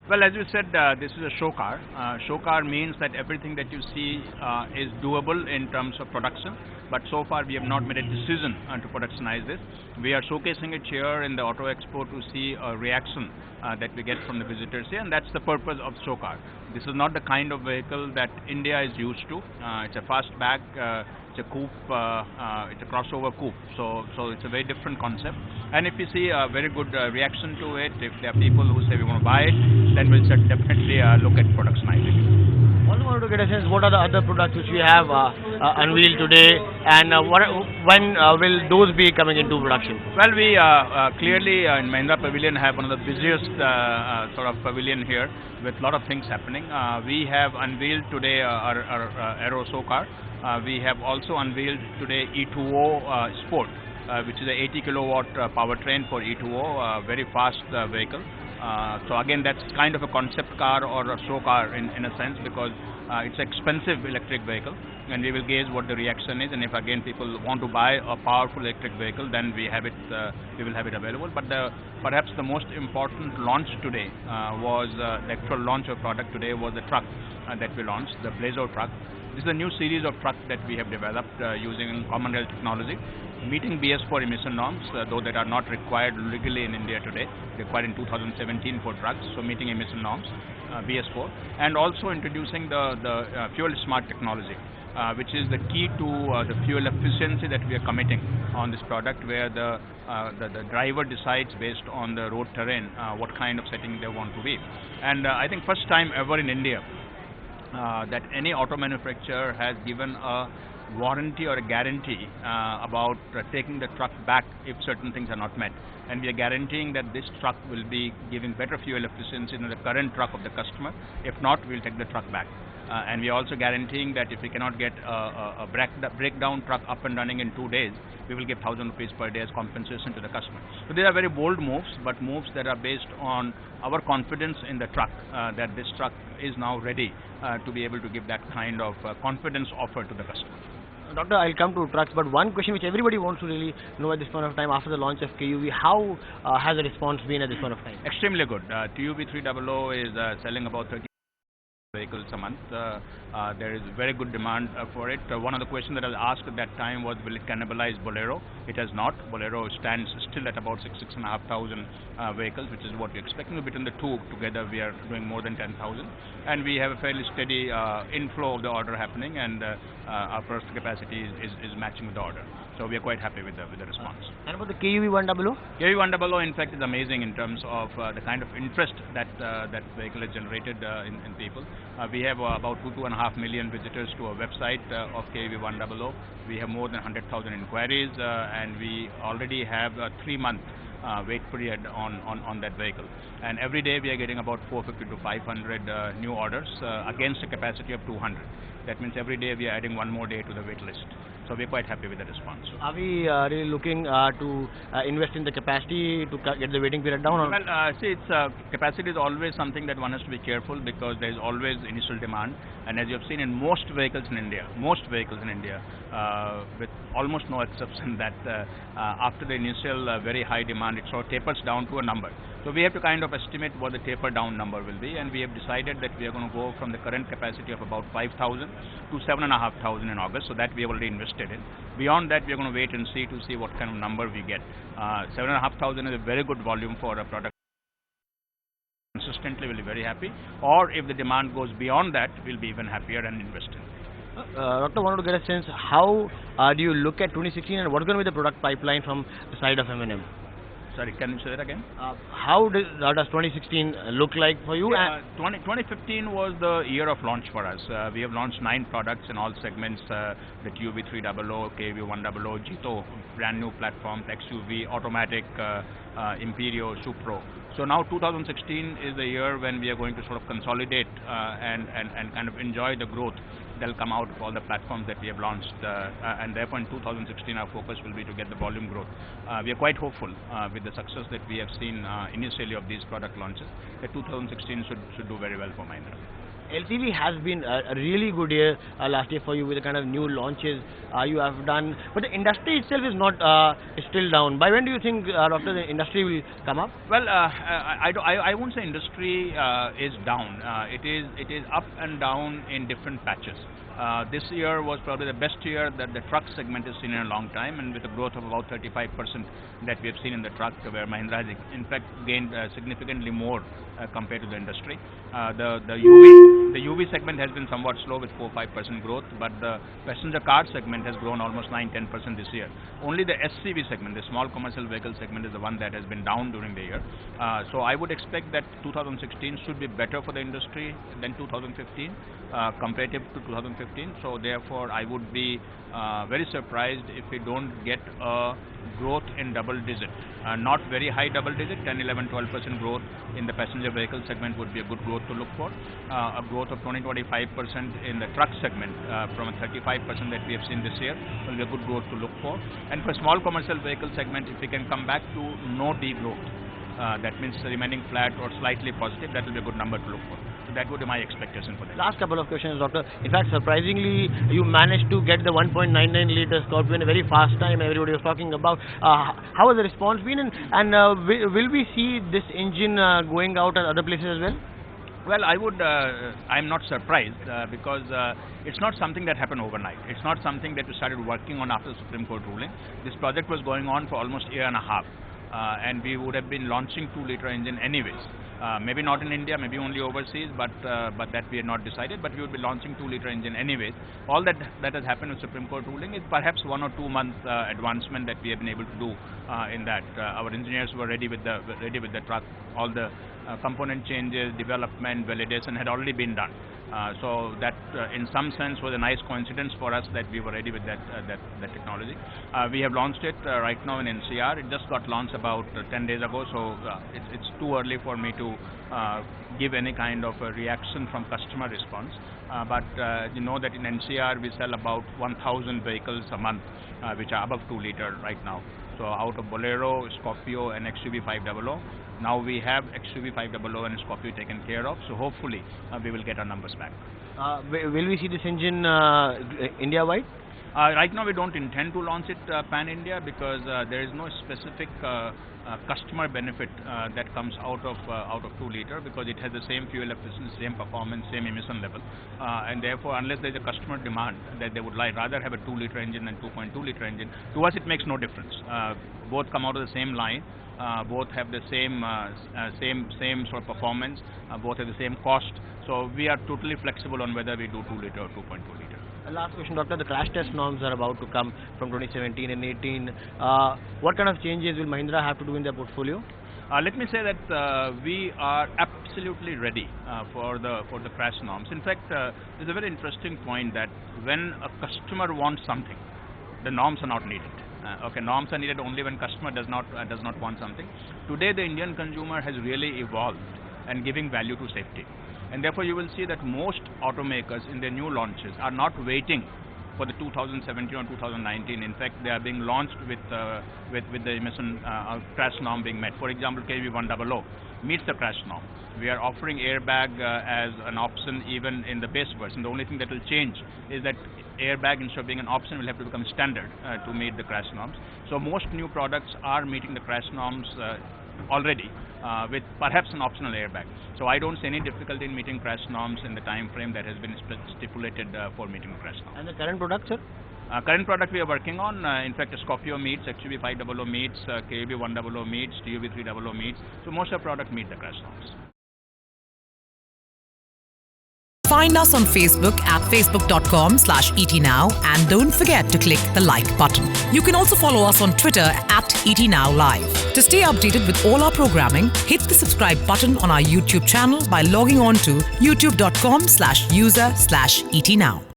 Well, as you said, this is a show car. Show car means that everything that you see is doable in terms of production. But so far, we have not made a decision to productionize this. We are showcasing it here in the Auto Expo to see a reaction that we get from the visitors here, and that's the purpose of show car. This is not the kind of vehicle that India is used to. It's a fastback. It's a coupe. It's a crossover coupe. So it's a very different concept. And if you see a very good reaction to it, if there are people who say we want to buy it, then we'll definitely look at productionizing it. Also wanted to get a sense what are the other products which we have unveiled today, and when will those be coming into production? Well, we clearly in Mahindra Pavilion have one of the busiest sort of pavilion here with a lot of things happening. We have unveiled today our Aero show car. We have also unveiled today E2O Sport, which is a 80 kilowatt powertrain for E2O, very fast vehicle. So again, that's kind of a concept car or a show car in a sense, because it's an expensive electric vehicle, and we will gauge what the reaction is, and if again people want to buy a powerful electric vehicle, then we have it. We will have it available. But perhaps the most important launch today was the actual launch of product today was the truck that we launched, the Blazer truck. This is a new series of trucks that we have developed using common rail technology, meeting BS4 emission norms, though that are not required legally in India today, required in 2017 for trucks, so meeting emission norms, BS4, and also introducing the fuel smart technology, which is the key to the fuel efficiency that we are committing on this product, where the driver decides based on the road terrain what kind of setting they want to be. And I think first time ever in India that any auto manufacturer has given a warranty or a guarantee about taking the truck back if certain things are not met, and we are guaranteeing that this truck will be giving better fuel efficiency than the current truck of the customer. If not, we'll take the truck back. And we are also guaranteeing that if we cannot get a breakdown truck up and running in 2 days, we will give 1,000 rupees per day as compensation to the customer. So these are very bold moves, but moves that are based on our confidence in the truck, that this truck is now ready to be able to give that kind of confidence offer to the customer. Doctor, I'll come to trucks, but one question which everybody wants to really know at this point of time after the launch of KUV, how has the response been at this point of time? Extremely good. TUV 300 is selling about 30 vehicles a month. There is very good demand for it. One of the questions that I was asked at that time was, will it cannibalize Bolero? It has not. Bolero stands still at about 6,500 vehicles, which is what we're expecting. Between the two together, we are doing more than 10,000, and we have a fairly steady inflow of the order happening, and our first capacity is matching with the order. So we are quite happy with the response. And about the KUV 100? KUV 100, in fact, is amazing in terms of the kind of interest that that vehicle has generated in people. We have about 2.5 million visitors to our website of KUV 100. We have more than 100,000 inquiries, and we already have a 3-month wait period on that vehicle. And every day we are getting about 450 to 500 new orders against a capacity of 200. That means every day we are adding one more day to the wait list. So we're quite happy with the response. Are we really looking to invest in the capacity to get the waiting period down? Or? Well, see, capacity is always something that one has to be careful, because there is always initial demand. And as you have seen in most vehicles in India, with almost no exception, that after the initial very high demand, it sort of tapers down to a number. So we have to kind of estimate what the taper down number will be, and we have decided that we are going to go from the current capacity of about 5,000 to 7,500 in August. So that we have already invested in. Beyond that, we are going to wait and see what kind of number we get. 7,500 is a very good volume for a product. Consistently, we'll be very happy. Or if the demand goes beyond that, we'll be even happier and invest in. Doctor, wanted to get a sense, how do you look at 2016, and what is going to be the product pipeline from the side of M&M? Sorry, can you say that again? How does 2016 look like for you? 2015 was the year of launch for us. We have launched 9 products in all segments, the TUV 300, KUV 100, Jito, brand new platforms, XUV, Automatic, Imperio, Supro. So now 2016 is the year when we are going to sort of consolidate and kind of enjoy the growth that will come out of all the platforms that we have launched, and therefore in 2016 our focus will be to get the volume growth. We are quite hopeful with the success that we have seen initially of these product launches, that 2016 should do very well for Mahindra. LCV has been a really good year last year for you with the kind of new launches you have done, but the industry itself is not is still down. By when do you think, Doctor, the industry will come up? Well, I won't say industry is down. It is up and down in different patches. This year was probably the best year that the truck segment has seen in a long time, and with a growth of about 35% that we have seen in the truck, where Mahindra has in fact gained significantly more compared to the industry. The UV segment has been somewhat slow with 4-5% growth, but the passenger car segment has grown almost 9-10% this year. Only the SCV segment, the small commercial vehicle segment, is the one that has been down during the year. So I would expect that 2016 should be better for the industry than 2015, comparative to 2015. So therefore I would be very surprised if we don't get a growth in double digit, not very high double digit, 10, 11, 12% growth in the passenger vehicle segment would be a good growth to look for. A growth of 20-25% in the truck segment from a 35% that we have seen this year will be a good growth to look for. And for small commercial vehicle segment, if we can come back to no degrowth, that means remaining flat or slightly positive, that will be a good number to look for. So that would be my expectation for that. Last couple of questions, Doctor. In fact, surprisingly, you managed to get the 1.99 litre Scorpio in a very fast time. Everybody was talking about. How has the response been, and will we see this engine going out at other places as well? Well, I'm not surprised because it's not something that happened overnight. It's not something that we started working on after the Supreme Court ruling. This project was going on for almost a year and a half. And we would have been launching 2-litre engine anyways. Maybe not in India, maybe only overseas, but that we had not decided. But we would be launching 2-litre engine anyways. All that has happened with Supreme Court ruling is perhaps 1 or 2 month advancement that we have been able to do in that. Our engineers were ready with the truck. All the component changes, development, validation had already been done. So that in some sense was a nice coincidence for us that we were ready with that technology. We have launched it right now in NCR. It just got launched about 10 days ago, so it's too early for me to give any kind of a reaction from customer response. But you know that in NCR we sell about 1,000 vehicles a month which are above 2-litre right now. So out of Bolero, Scorpio and XUV 500, now we have XUV 500 and Scorpio taken care of. So hopefully we will get our numbers back. Will we see this engine India-wide? Right now we don't intend to launch it pan-India because there is no specific customer benefit that comes out of 2-litre, because it has the same fuel efficiency, same performance, same emission level, and therefore unless there is a customer demand that they would rather have a 2-litre engine than 2.2-litre engine, to us it makes no difference. Both come out of the same line, both have the same sort of performance, both have the same cost. So we are totally flexible on whether we do 2-litre or 2.2-litre. Last question, Doctor. The crash test norms are about to come from 2017 and 18. What kind of changes will Mahindra have to do in their portfolio? Let me say that we are absolutely ready for the crash norms. In fact, there's a very interesting point that when a customer wants something, the norms are not needed. Okay, norms are needed only when customer does not want something. Today, the Indian consumer has really evolved and giving value to safety. And therefore you will see that most automakers in their new launches are not waiting for the 2017 or 2019. In fact, they are being launched with the emission crash norm being met. For example, KV 100 meets the crash norm. We are offering airbag as an option even in the base version. The only thing that will change is that airbag, instead of being an option, will have to become standard to meet the crash norms. So most new products are meeting the crash norms already with perhaps an optional airbag. So I don't see any difficulty in meeting crash norms in the time frame that has been stipulated for meeting the crash norms. And the current product, sir? Current product we are working on, in fact, Scorpio meets, XUV 500 meets, KV 100 meets, TUV 300 meets. So most of the product meet the crash norms. Find us on Facebook at facebook.com/etnow and don't forget to click the like button. You can also follow us on Twitter at etnowlive. To stay updated with all our programming, hit the subscribe button on our YouTube channel by logging on to youtube.com/user/etnow.